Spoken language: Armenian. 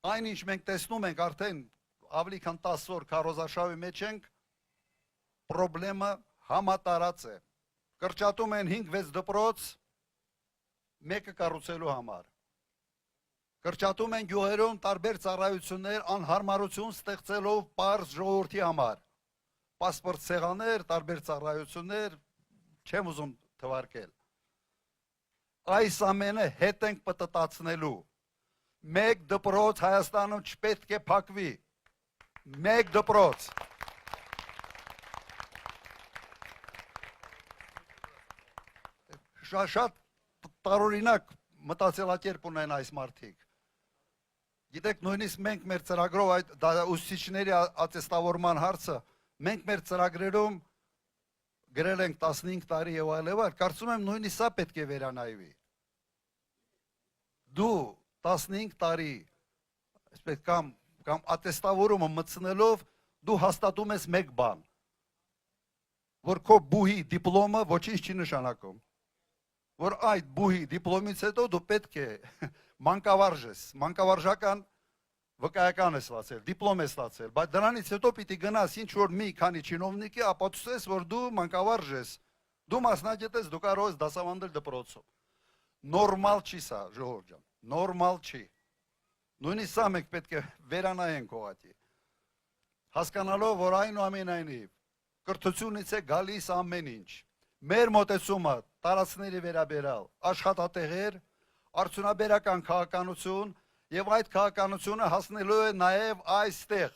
Այնինչ մենք տեսնում ենք արդեն ավելի քան 10 օր քարոզարշավի մեջ ենք, պրոբլեմը համատարած է։ Կրճատում են 5-6 դպրոց մեկը կառուցելու համար։ Կրճատում են գյուղերում տարբեր ծառայություններ անհարմարություն ստեղծելով պարզ ժողովրդի համար։ Պասպորտ սեղաններ, տարբեր ծառայություններ, չեմ ուզում թվարկել։ Այս ամենը հետ ենք պտտացնելու։ Մեկ դպրոց Հայաստանում չպետք է փակվի։ Մեկ դպրոց։ Շատ տարօրինակ մտածելակերպ ունեն այս մարդիկ։ Գիտեք, նույնիսկ մենք մեր ծրագրով այդ ուսուցիչների ատեստավորման հարցը, մենք մեր ծրագրերում գրել ենք 15 տարի եւ այլև, կարծում եմ նույնիսկ սա պետք է վերանայվի։ Դու 15 տարի այսպես կամ ատեստավորումը մտցնելով դու հաստատում ես մեկ բան, որ քո բուհի դիպլոմը ոչինչ չի նշանակում, որ այդ բուհի դիպլոմից հետո դու պետք է մանկավարժ ես, մանկավարժական վկայական ես ստացել, դիպլոմ ես ստացել, բայց դրանից հետո պիտի գնաս ինչ որ մի քանի չինովնիկի ապացուցես, որ դու մանկավարժ ես, դու մասնագետ ես, դու կարող ես դասավանդել դպրոցում։ Նորմալ չի սա, ժողովուրդ ջան, նորմալ չի։ Նույնիսկ սա մենք պետք է վերանայենք ուղղակի։ Հասկանալով, որ այնուամենայնիվ կրթությունից է գալիս ամեն ինչ։ Մեր մոտեցումը տարածքների վերաբերյալ աշխատատեղեր, արդյունաբերական քաղաքականություն եւ այդ քաղաքականությունը հասնելու է նաեւ այստեղ